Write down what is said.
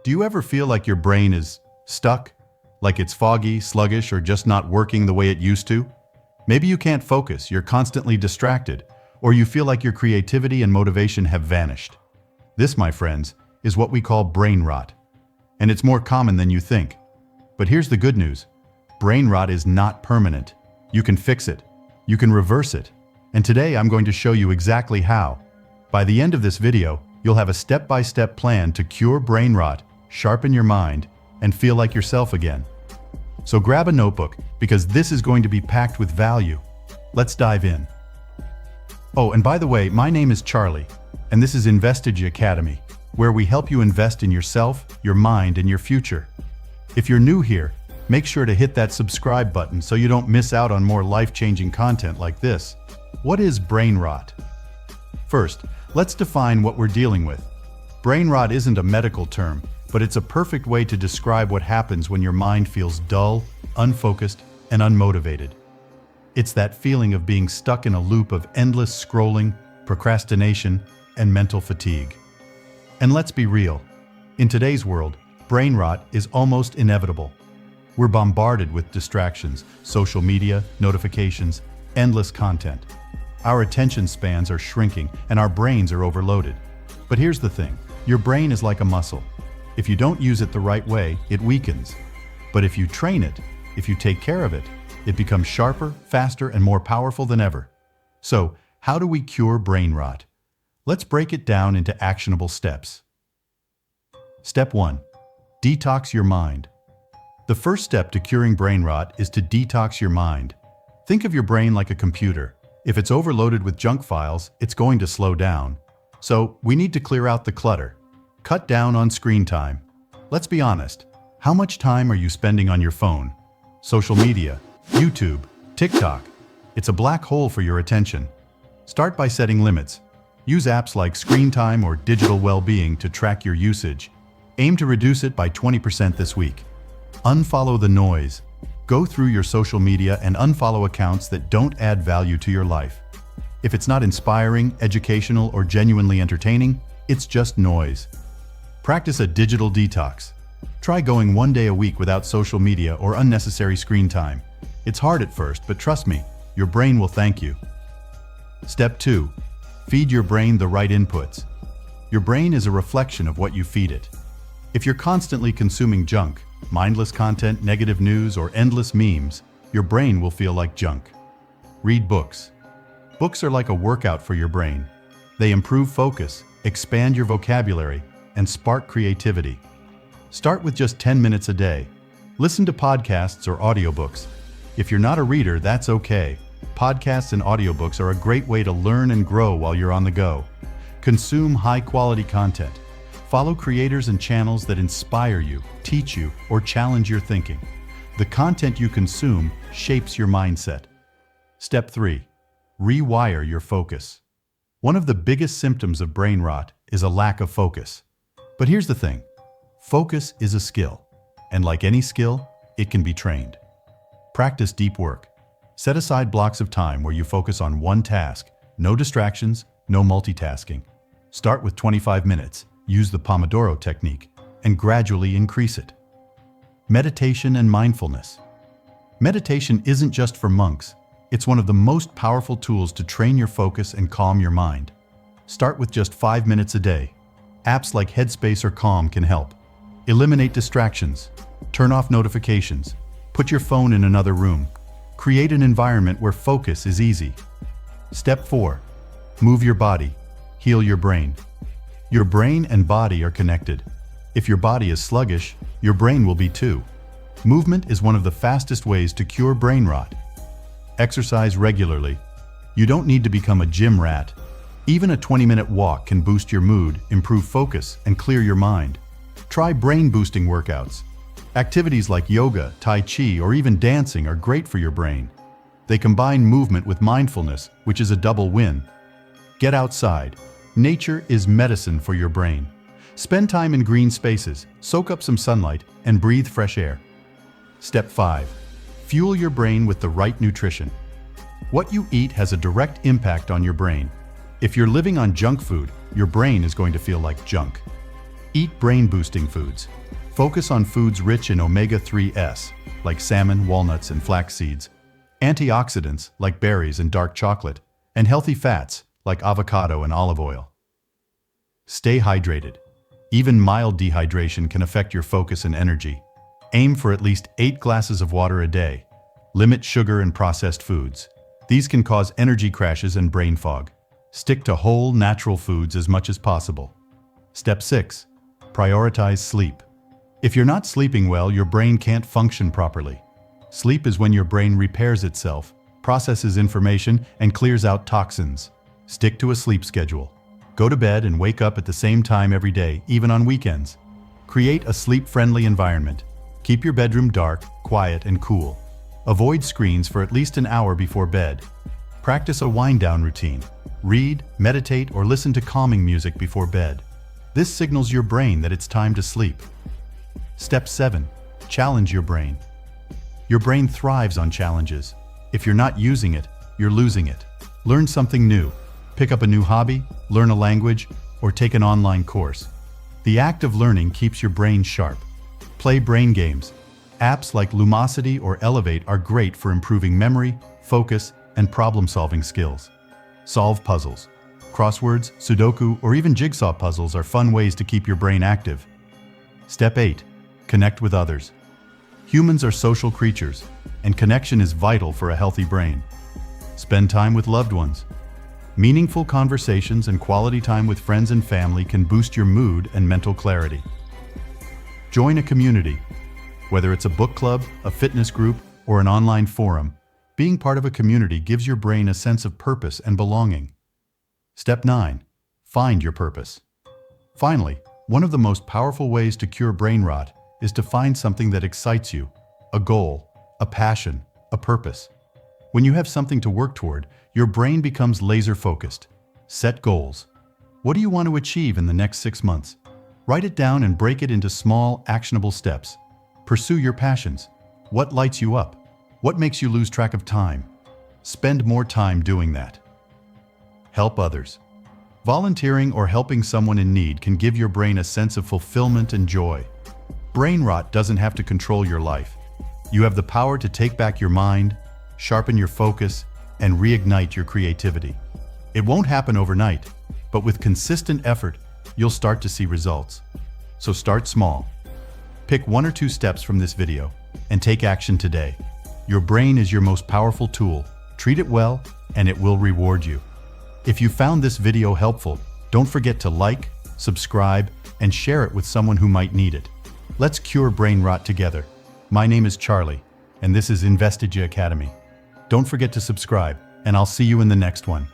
Do you ever feel like your brain is stuck? Like it's foggy, sluggish, or just not working the way it used to? Maybe you can't focus, you're constantly distracted, or you feel like your creativity and motivation have vanished. This, my friends, is what we call brain rot. And it's more common than you think. But here's the good news. Brain rot is not permanent. You can fix it. You can reverse it. And today I'm going to show you exactly how. By the end of this video, you'll have a step-by-step plan to cure brain rot, sharpen your mind, and feel like yourself again. So grab a notebook, because this is going to be packed with value. Let's dive in. Oh, and by the way, my name is Charlie, and this is Investage Academy, where we help you invest in yourself, your mind, and your future. If you're new here, make sure to hit that subscribe button so you don't miss out on more life-changing content like this. What is brain rot? First, let's define what we're dealing with. Brain rot isn't a medical term, but it's a perfect way to describe what happens when your mind feels dull, unfocused, and unmotivated. It's that feeling of being stuck in a loop of endless scrolling, procrastination, and mental fatigue. And let's be real. In today's world, brain rot is almost inevitable. We're bombarded with distractions, social media, notifications, endless content. Our attention spans are shrinking and our brains are overloaded. But here's the thing, your brain is like a muscle. If you don't use it the right way, it weakens. But if you train it, if you take care of it, it becomes sharper, faster, and more powerful than ever. So, how do we cure brain rot? Let's break it down into actionable steps. Step 1. Detox your mind. The first step to curing brain rot is to detox your mind. Think of your brain like a computer. If it's overloaded with junk files, it's going to slow down. So, we need to clear out the clutter. Cut down on screen time. Let's be honest. How much time are you spending on your phone? Social media, YouTube, TikTok. It's a black hole for your attention. Start by setting limits. Use apps like Screen Time or Digital Wellbeing to track your usage. Aim to reduce it by 20% this week. Unfollow the noise. Go through your social media and unfollow accounts that don't add value to your life. If it's not inspiring, educational, or genuinely entertaining, it's just noise. Practice a digital detox. Try going 1 day a week without social media or unnecessary screen time. It's hard at first, but trust me, your brain will thank you. Step 2. Feed your brain the right inputs. Your brain is a reflection of what you feed it. If you're constantly consuming junk, mindless content, negative news, or endless memes, your brain will feel like junk. Read books. Books are like a workout for your brain. They improve focus, expand your vocabulary, and spark creativity. Start with just 10 minutes a day. Listen to podcasts or audiobooks. If you're not a reader, that's okay. Podcasts and audiobooks are a great way to learn and grow while you're on the go. Consume high-quality content. Follow creators and channels that inspire you, teach you, or challenge your thinking. The content you consume shapes your mindset. Step 3. Rewire your focus. One of the biggest symptoms of brain rot is a lack of focus. But here's the thing. Focus is a skill, and like any skill, it can be trained. Practice deep work. Set aside blocks of time where you focus on one task, no distractions, no multitasking. Start with 25 minutes, use the Pomodoro technique, and gradually increase it. Meditation and mindfulness. Meditation isn't just for monks, it's one of the most powerful tools to train your focus and calm your mind. Start with just 5 minutes a day. Apps like Headspace or Calm can help. Eliminate distractions. Turn off notifications. Put your phone in another room. Create an environment where focus is easy. Step 4. Move your body. Heal your brain. Your brain and body are connected. If your body is sluggish, your brain will be too. Movement is one of the fastest ways to cure brain rot. Exercise regularly. You don't need to become a gym rat. Even a 20-minute walk can boost your mood, improve focus, and clear your mind. Try brain-boosting workouts. Activities like yoga, tai chi, or even dancing are great for your brain. They combine movement with mindfulness, which is a double win. Get outside. Nature is medicine for your brain. Spend time in green spaces, soak up some sunlight, and breathe fresh air. Step 5. Fuel your brain with the right nutrition. What you eat has a direct impact on your brain. If you're living on junk food, your brain is going to feel like junk. Eat brain-boosting foods. Focus on foods rich in omega-3s, like salmon, walnuts, and flax seeds, antioxidants, like berries and dark chocolate, and healthy fats, like avocado and olive oil. Stay hydrated. Even mild dehydration can affect your focus and energy. Aim for at least 8 glasses of water a day. Limit sugar and processed foods. These can cause energy crashes and brain fog. Stick to whole, natural foods as much as possible. Step 6. Prioritize sleep. If you're not sleeping well, your brain can't function properly. Sleep is when your brain repairs itself, processes information, and clears out toxins. Stick to a sleep schedule. Go to bed and wake up at the same time every day, even on weekends. Create a sleep-friendly environment. Keep your bedroom dark, quiet, and cool. Avoid screens for at least an hour before bed. Practice a wind-down routine. Read, meditate, or listen to calming music before bed. This signals your brain that it's time to sleep. Step 7. Challenge your brain. Your brain thrives on challenges. If you're not using it, you're losing it. Learn something new. Pick up a new hobby, learn a language, or take an online course. The act of learning keeps your brain sharp. Play brain games. Apps like Lumosity or Elevate are great for improving memory, focus, and problem-solving skills. Solve puzzles. Crosswords, Sudoku, or even jigsaw puzzles are fun ways to keep your brain active. Step 8. Connect with others. Humans are social creatures, and connection is vital for a healthy brain. Spend time with loved ones. Meaningful conversations and quality time with friends and family can boost your mood and mental clarity. Join a community. Whether it's a book club, a fitness group, or an online forum, being part of a community gives your brain a sense of purpose and belonging. Step 9. Find your purpose. Finally, one of the most powerful ways to cure brain rot is to find something that excites you, a goal, a passion, a purpose. When you have something to work toward, your brain becomes laser-focused. Set goals. What do you want to achieve in the next 6 months? Write it down and break it into small, actionable steps. Pursue your passions. What lights you up? What makes you lose track of time? Spend more time doing that. Help others. Volunteering or helping someone in need can give your brain a sense of fulfillment and joy. Brain rot doesn't have to control your life. You have the power to take back your mind, sharpen your focus, and reignite your creativity. It won't happen overnight, but with consistent effort, you'll start to see results. So start small. Pick 1 or 2 steps from this video and take action today. Your brain is your most powerful tool. Treat it well, and it will reward you. If you found this video helpful, don't forget to like, subscribe, and share it with someone who might need it. Let's cure brain rot together. My name is Charlie, and this is Investigia Academy. Don't forget to subscribe, and I'll see you in the next one.